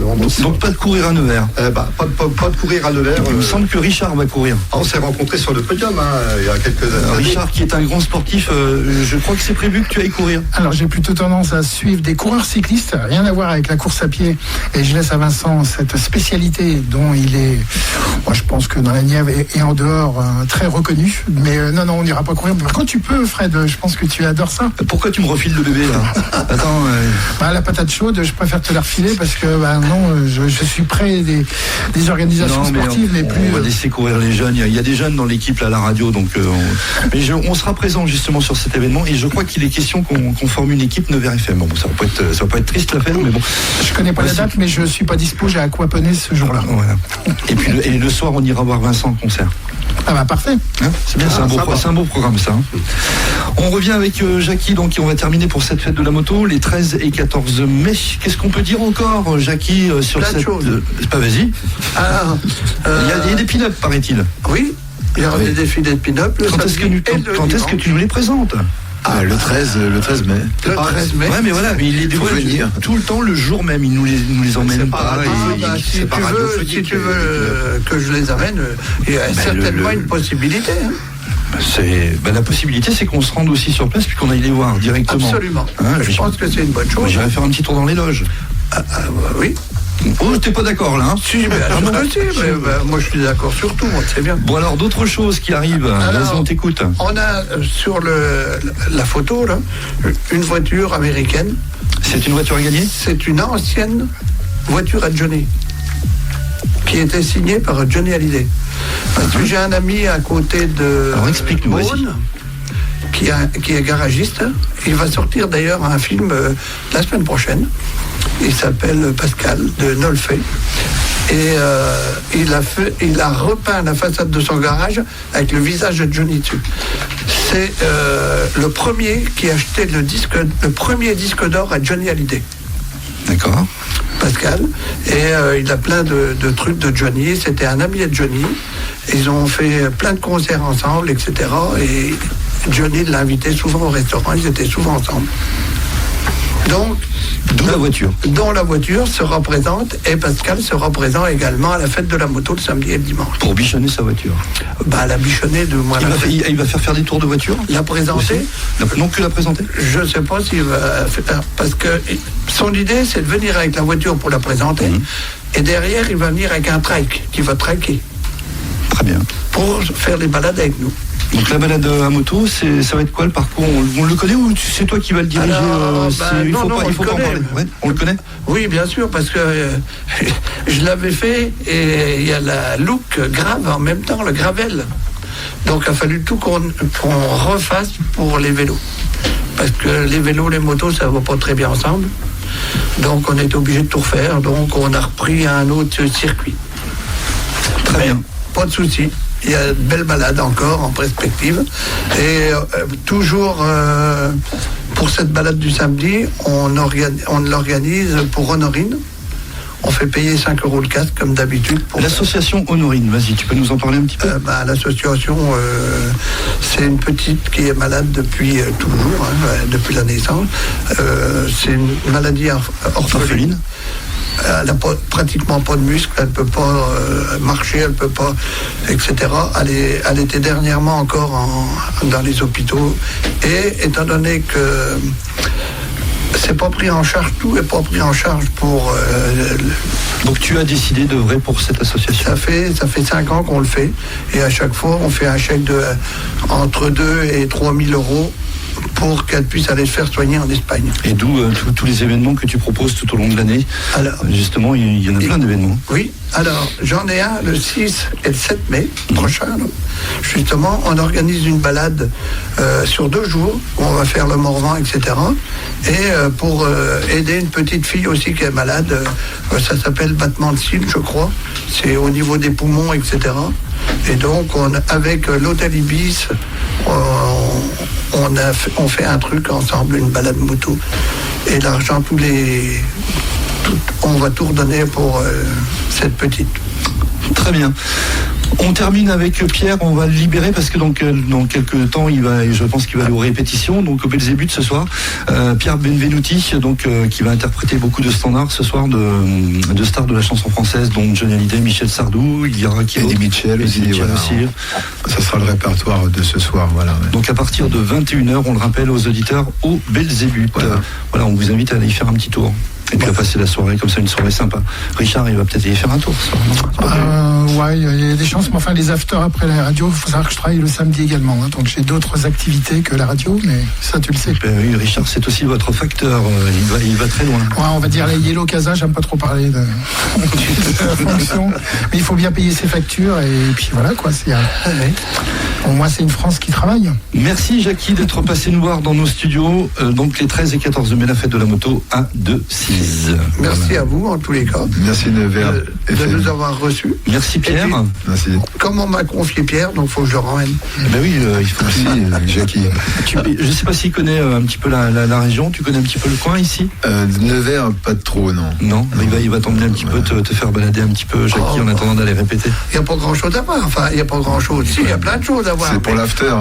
Donc pas de courir à Nevers. Pas de courir à Nevers. Il me semble que Richard va courir. On s'est rencontrés sur le podium il y a quelques années. Richard, qui est un grand sportif, je crois que c'est prévu que tu ailles courir. Alors j'ai plutôt tendance à suivre des coureurs cyclistes, rien à voir avec la course à pied. Et je laisse à Vincent cette spécialité dont il est, moi je pense que dans la Nièvre et en dehors, très reconnu. Mais non, on n'ira pas courir. Par contre tu peux, Fred, je pense que tu adores ça. Pourquoi tu me refiles le bébé là? Attends. La patate chaude, je préfère te la refiler parce que non, je suis près des organisations sportives, mais plus. On va laisser courir les jeunes. Il y a des jeunes dans l'équipe là, à la radio, donc on sera présent justement sur cet événement. Et je crois qu'il est question qu'on forme une équipe Nevers FM. Bon, ça va pas être triste la fête, mais bon. Je connais pas la date, mais je suis pas dispo. J'ai aquaponé ce jour-là. Voilà. Et puis le soir, on ira voir Vincent en concert. Ah bah parfait. Hein, c'est bien, c'est un beau programme ça. Hein. On revient avec Jackie, donc on va terminer pour cette fête de la moto, les 13 et 14 mai. Qu'est-ce qu'on peut dire encore, Jackie, sur plein cette... de choses. Vas-y. Alors, il y a des pin-up, paraît-il. Oui, Il y aura des défilés de pin-up. Quand est-ce que tu nous les présentes? Le 13 mai. Le 13 mai. Ouais, mais voilà, mais il les dévoile tout le temps, le jour même. Il nous les emmène pas. Si tu veux que je les amène, il y a certainement une possibilité. La possibilité, c'est qu'on se rende aussi sur place puis qu'on aille les voir directement. Absolument. Je pense que c'est une bonne chose. J'irai faire un petit tour dans les loges. Oui. Oh, t'es pas d'accord là, hein? Si, moi je suis d'accord sur tout, c'est bien. Bon, alors d'autres choses qui arrivent, vas-y, on t'écoute. On a sur la photo là une voiture américaine. C'est une voiture à gagner? C'est une ancienne voiture à Johnny qui était signée par Johnny Hallyday. Parce que j'ai un ami à côté de Beaune qui est garagiste. Il va sortir d'ailleurs un film la semaine prochaine. Il s'appelle Pascal de Nolfay. Et il a repeint la façade de son garage avec le visage de Johnny dessus. C'est le premier qui a acheté le premier disque d'or à Johnny Hallyday. D'accord. Pascal. Et il a plein de trucs de Johnny. C'était un ami de Johnny. Ils ont fait plein de concerts ensemble, etc. Et Johnny l'invitait souvent au restaurant. Ils étaient souvent ensemble. Donc, dont la voiture sera présente, et Pascal sera présent également à la fête de la moto le samedi et le dimanche. Pour bichonner sa voiture. La bichonner de moi. Il va faire des tours de voiture? La présenter? Non, que la présenter? Je ne sais pas s'il va faire, parce que son idée c'est de venir avec la voiture pour la présenter, et derrière il va venir avec un trike qui va traquer. Très bien. Pour faire des balades avec nous. Donc la balade à moto, ça va être quoi le parcours? On le connaît ou c'est toi qui vas le diriger? Il faut pas en parler. Ouais, on le connaît? Oui, bien sûr, parce que je l'avais fait et il y a la look grave en même temps, le gravel. Donc il a fallu tout qu'on refasse pour les vélos. Parce que les vélos, les motos, ça ne va pas très bien ensemble. Donc on est obligé de tout refaire. Donc on a repris un autre circuit. Très bien. Pas de souci. Il y a de belles balades encore en perspective. Et toujours pour cette balade du samedi, on l'organise pour Honorine. On fait payer 5 € le casque comme d'habitude. L'association Honorine, vas-y, tu peux nous en parler un petit peu? L'association, c'est une petite qui est malade depuis toujours, depuis la naissance. C'est une maladie orpheline. Elle n'a pratiquement pas de muscles, elle ne peut pas marcher, elle ne peut pas, etc. Elle était dernièrement encore dans les hôpitaux. Et étant donné que c'est pas pris en charge, tout n'est pas pris en charge pour... Donc tu as décidé d'œuvrer pour cette association? Ça fait 5 ans qu'on le fait. Et à chaque fois, on fait un chèque de entre 2 et 3 000 € pour qu'elle puisse aller se faire soigner en Espagne. Et d'où tous les événements que tu proposes tout au long de l'année? Alors, justement, il y en a plein d'événements. Oui, alors j'en ai un le 6 et le 7 mai prochain. Justement, on organise une balade sur 2 jours où on va faire le Morvan, etc. Et pour aider une petite fille aussi qui est malade, ça s'appelle battement de cils, je crois. C'est au niveau des poumons, etc. Et donc, avec l'hôtel Ibis, on fait un truc ensemble, une balade moto. Et l'argent, on va tout redonner pour cette petite. Très bien. On termine avec Pierre, on va le libérer parce que dans quelques temps, je pense qu'il va aller aux répétitions, donc au Belzébuth ce soir. Pierre Benvenuti, qui va interpréter beaucoup de standards ce soir de stars de la chanson française, dont Johnny Hallyday, Michel Sardou, il y aura Eddie Mitchell aussi. Ça sera le répertoire de ce soir, voilà. Ouais. Donc à partir de 21h, on le rappelle aux auditeurs, au Belzébuth. Voilà, on vous invite à aller y faire un petit tour. Et puis à passer la soirée, comme ça, une soirée sympa. Richard, il va peut-être y faire un tour ce soir. Ouais, il y a des chances, mais enfin, les afters après la radio, il faut savoir que je travaille le samedi également. Donc j'ai d'autres activités que la radio, mais ça, tu le sais. Oui, Richard, c'est aussi votre facteur. Il va très loin. Ouais, on va dire la Yellow Casa, j'aime pas trop parler de la fonction. Mais il faut bien payer ses factures, et puis voilà, quoi. Au moins, c'est une France qui travaille. Merci Jackie d'être passé nous voir dans nos studios, donc les 13 et 14 mai, la fête de la moto à 2-6. Merci à vous en tous les cas. Merci Nevers. De nous avoir reçus. Merci Pierre. Et puis, Merci. comme on m'a confié Pierre, donc il faut que je le ramène. Ben oui, il faut aussi. Merci Jackie. Je ne sais pas s'il connaît un petit peu la région, tu connais un petit peu le coin ici? Nevers, pas de trop, non. Non, il va t'emmener un petit peu, te faire balader un petit peu, Jackie, en attendant d'aller répéter. Il n'y a pas grand-chose à voir. Enfin, il n'y a pas grand-chose. Si, il y a plein de choses à voir. C'est pour l'after.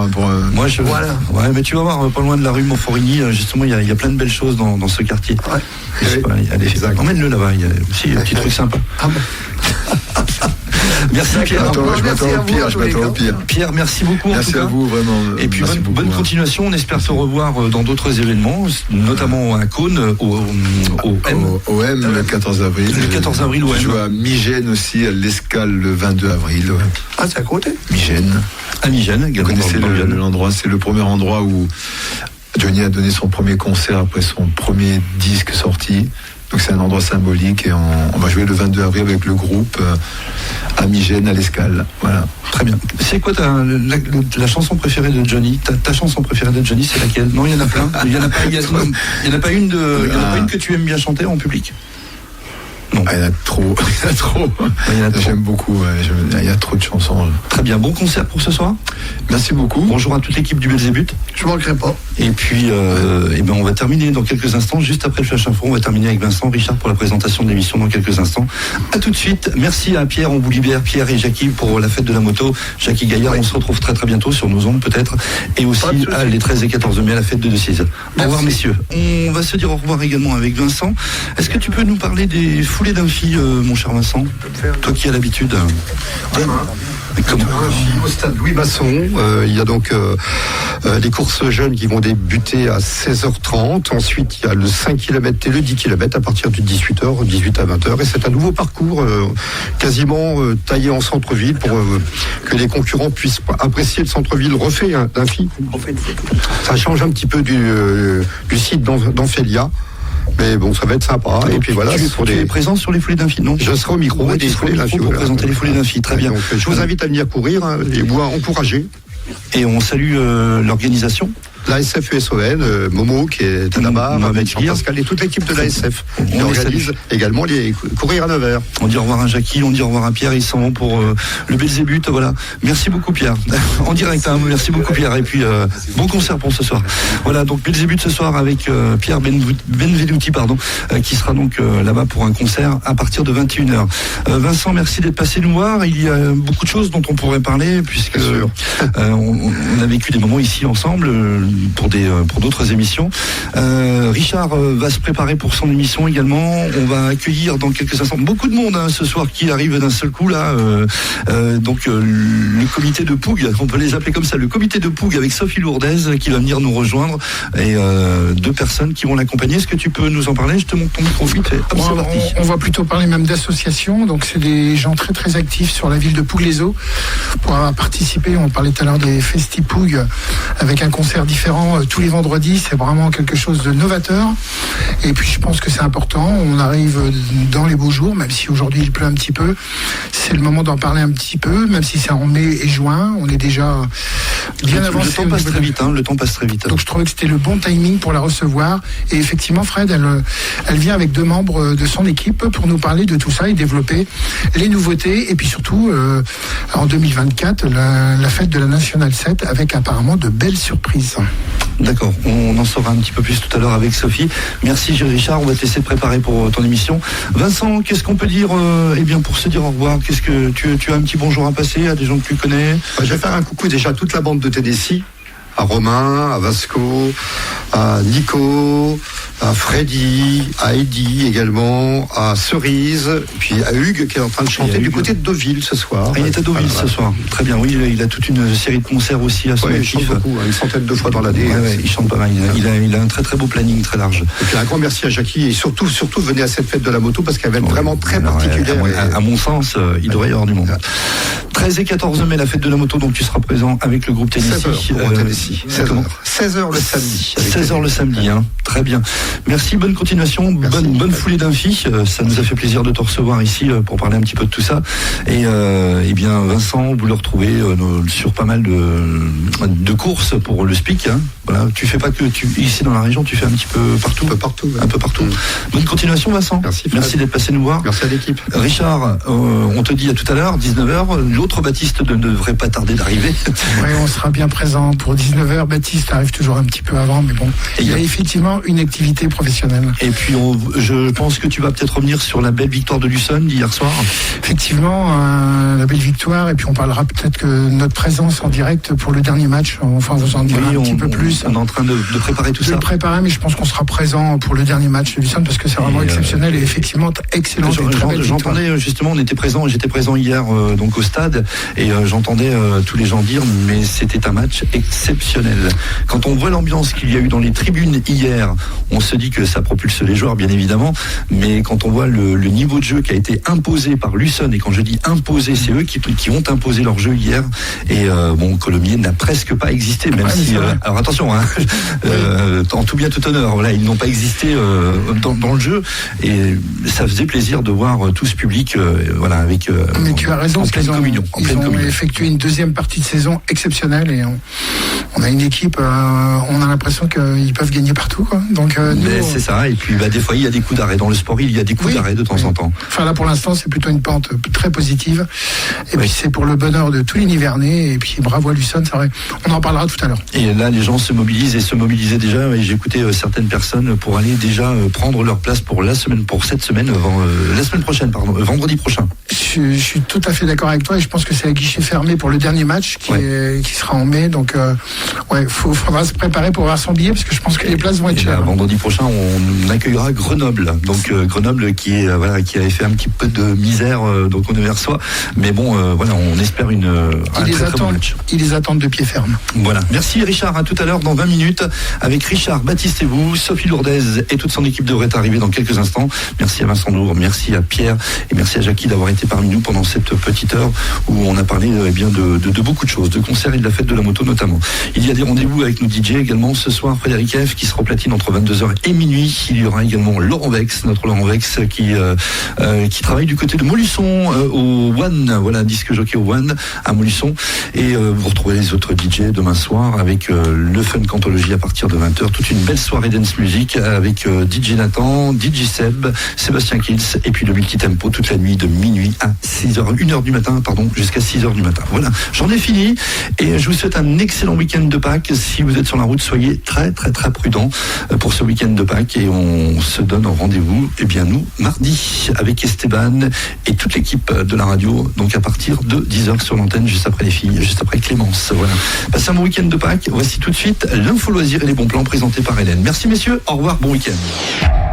Moi, Voilà. Ouais, mais tu vas voir, pas loin de la rue Montforigny, justement, il y a plein de belles choses dans ce quartier. Ouais. Je sais pas, allez, emmène-le là-bas, il y a aussi un petit truc sympa. Ah bon. Merci Pierre. Je m'attends au pire. Pierre, merci beaucoup. Merci en tout cas. à vous, vraiment. Et puis bonne continuation. On espère te revoir dans d'autres événements, notamment à Cône, au M. Au M, le 14 avril. Le 14 avril, au M. Je joue à Migène aussi, à l'Escale, le 22 avril. Ah, c'est à côté. Migène. À Migène, Vous également. connaissez l'endroit, c'est le premier endroit où Johnny a donné son premier concert après son premier disque sorti. Donc c'est un endroit symbolique et on va jouer le 22 avril avec le groupe à Migène, à l'Escale. Voilà. Très bien. C'est quoi la chanson préférée de Johnny? Ta chanson préférée de Johnny, c'est laquelle? Non, il y en a plein. Il y en a pas une que tu aimes bien chanter en public? Non. Ah, il y en a trop. J'aime beaucoup. Il y a trop de chansons. Très bien. Bon concert pour ce soir. Merci beaucoup. Bonjour à toute l'équipe du Belzébuth. Je manquerai pas. Et puis, on va terminer dans quelques instants. Juste après le Flash Info, on va terminer avec Vincent Richard pour la présentation de l'émission dans quelques instants. À tout de suite. Merci à Pierre, on vous libère, Pierre et Jackie pour la fête de la moto. Jackie Gaillard, on se retrouve très très bientôt sur nos ondes peut-être. Et aussi les 13 et 14 mai à la fête de 2-6. Au revoir messieurs. On va se dire au revoir également avec Vincent. Est-ce que tu peux nous parler des foulées d'amphi, mon cher Vincent? Toi qui as l'habitude. Au stade Louis Masson, il y a donc les courses jeunes qui vont débuter à 16h30. Ensuite, il y a le 5 km et le 10 km à partir de 18h, 18 à 20h. Et c'est un nouveau parcours quasiment taillé en centre-ville pour que les concurrents puissent apprécier le centre-ville refait d'Amphi. Ça change un petit peu du site d'Amphélia. Mais bon, ça va être sympa. Et puis voilà. Tu es présent sur les foulées d'Amphi, non? Je serai au micro des foulées d'Amphi pour présenter les foulées d'Amphi. Très bien. Donc, je vous invite à venir courir et vous encourager. Et on salue l'organisation. L'ASF USON, Momo qui est là-bas, avec Jean-Pascal et toute l'équipe de l'ASF. On organise également les courir à 9h. On dit au revoir à Jackie, on dit au revoir à Pierre, ils s'en vont pour le Belzébuth, voilà. Merci beaucoup Pierre. En direct, hein, merci beaucoup Pierre. Et puis bon concert pour ce soir. Voilà, donc Belzébuth ce soir avec Pierre Benvenuti, qui sera donc là-bas pour un concert à partir de 21h. Vincent, merci d'être passé nous voir. Il y a beaucoup de choses dont on pourrait parler, puisque on a vécu des moments ici ensemble. Pour d'autres émissions. Richard va se préparer pour son émission également. On va accueillir dans quelques instants beaucoup de monde ce soir qui arrive d'un seul coup là. Donc le comité de Poug, on peut les appeler comme ça, le comité de Poug avec Sophie Lourdes qui va venir nous rejoindre et 2 personnes qui vont l'accompagner. Est-ce que tu peux nous en parler? Je te montre ton micro vite. On va plutôt parler même d'associations. Donc c'est des gens très très actifs sur la ville de Poug-les-Eaux pour avoir participé. On parlait tout à l'heure des Festi Poug avec un concert différent tous les vendredis. C'est vraiment quelque chose de novateur. Et puis je pense que c'est important. On arrive dans les beaux jours, même si aujourd'hui il pleut un petit peu. C'est le moment d'en parler un petit peu, même si c'est en mai et juin. On est déjà bien avancé. Le temps passe très vite. Le temps passe très vite. Donc je trouvais que c'était le bon timing pour la recevoir. Et effectivement, Fred, elle vient avec 2 membres de son équipe pour nous parler de tout ça et développer les nouveautés. Et puis surtout, en 2024, la fête de la Nationale 7 avec apparemment de belles surprises. D'accord, on en saura un petit peu plus tout à l'heure avec Sophie. Merci Richard, on va te laisser préparer pour ton émission. Vincent, qu'est-ce qu'on peut dire pour se dire au revoir? Qu'est-ce que tu as un petit bonjour à passer à des gens que tu connais? Je vais faire un coucou déjà à toute la bande de Tennessee, à Romain, à Vasco, à Nico, à Freddy, à Eddie également, à Cerise, puis à Hugues qui est en train de chanter du côté de Deauville ce soir. Il est à Deauville ce soir. Très bien, oui, il a toute une série de concerts aussi à son actif. Il chante beaucoup, une centaine de fois dans l'année. Il chante pas mal, il a un très très beau planning, très large. Et puis un grand merci à Jackie et surtout venez à cette fête de la moto parce qu'elle va être vraiment très particulière. À mon sens, il devrait y avoir du monde. 13 et 14 mai, la fête de la moto, donc tu seras présent avec le groupe Tennessee. 16h le samedi. 16h le samedi, hein. Très bien. Merci, bonne continuation, bonne foulée d'infis. Ça nous a fait plaisir de te recevoir ici pour parler un petit peu de tout ça. Et bien, Vincent, vous le retrouvez sur pas mal de courses pour le SPIC. Hein. Voilà, tu fais pas que ici dans la région, tu fais un petit peu partout. Un peu partout. Bonne continuation, Vincent. Merci d'être passé nous voir. Merci à l'équipe. Richard, on te dit à tout à l'heure, 19h. L'autre Baptiste ne devrait pas tarder d'arriver. Oui, on sera bien présent pour 19h. Baptiste arrive toujours un petit peu avant, mais bon, il y a effectivement une activité professionnelle. Et puis, je pense que tu vas peut-être revenir sur la belle victoire de Lucerne d'hier soir. Effectivement, la belle victoire, et puis on parlera peut-être que notre présence en direct pour le dernier match, enfin vous en direz un petit peu plus. On est en train de préparer tout ça. De préparer, mais je pense qu'on sera présent pour le dernier match de Lucerne parce que c'est vraiment exceptionnel et effectivement excellent. J'entendais justement, j'étais présent hier donc au stade et j'entendais tous les gens dire mais c'était un match exceptionnel. Quand on voit l'ambiance qu'il y a eu dans les tribunes hier, on se dit que ça propulse les joueurs bien évidemment, mais quand on voit le niveau de jeu qui a été imposé par Lucerne, et quand je dis imposé, c'est eux qui ont imposé leur jeu hier, et Colomiers n'a presque pas existé, même si alors attention, hein, en tout bien tout honneur, voilà, ils n'ont pas existé dans le jeu, et ça faisait plaisir de voir tout ce public voilà, avec mais tu as raison, en pleine communion. Ils ont effectué une deuxième partie de saison exceptionnelle et on a une équipe, on a l'impression qu'ils peuvent gagner partout, quoi. Donc c'est ça, et puis des fois il y a des coups d'arrêt dans le sport, il y a des coups d'arrêt de temps en temps. Enfin là pour l'instant c'est plutôt une pente très positive, et puis c'est pour le bonheur de tous les Nivernais, et puis bravo à Lucerne, c'est vrai. On en parlera tout à l'heure. Et là les gens se mobilisent et se mobilisaient déjà, et j'ai écouté certaines personnes pour aller déjà prendre leur place pour cette semaine, la semaine prochaine, vendredi prochain. Je suis tout à fait d'accord avec toi, et je pense que c'est à guichet fermé pour le dernier match qui sera en mai, donc faudra se préparer pour avoir son billet parce que je pense que les places vont être chères. Vendredi prochain on accueillera Grenoble, donc Grenoble qui avait fait un petit peu de misère, donc on devait recevoir, mais bon on espère un très bon match. Ils les attendent de pied ferme. Voilà, merci Richard, à tout à l'heure dans 20 minutes avec Richard, Baptiste et vous. Sophie Lourdez et toute son équipe devrait arriver dans quelques instants. Merci à Vincent Dour, merci à Pierre et merci à Jackie d'avoir été parmi nous pendant cette petite heure où on a parlé de beaucoup de choses, de concerts et de la fête de la moto notamment. Il y a des rendez-vous avec nos DJ également ce soir. Frédéric F qui sera au platine entre 22h et minuit. Il y aura également Laurent Vex, notre Laurent Vex qui travaille du côté de Montluçon au One, voilà, disque jockey au One à Montluçon, et vous retrouvez les autres DJ demain soir avec le Fun Cantologie à partir de 20h, toute une belle soirée dance music avec DJ Nathan, DJ Seb, Sébastien Kills et puis le multitempo toute la nuit de minuit à 1h du matin, jusqu'à 6h du matin. Voilà, j'en ai fini et je vous souhaite un excellent week-end de Pâques. Si vous êtes sur la route, soyez très très très prudents pour ce week-end de Pâques, et on se donne rendez-vous nous mardi avec Esteban et toute l'équipe de la radio, donc à partir de 10h sur l'antenne, juste après les filles, juste après Clémence. Voilà. Passez un bon week-end de Pâques. Voici tout de suite l'info loisir et les bons plans présentés par Hélène. Merci messieurs, au revoir, bon week-end.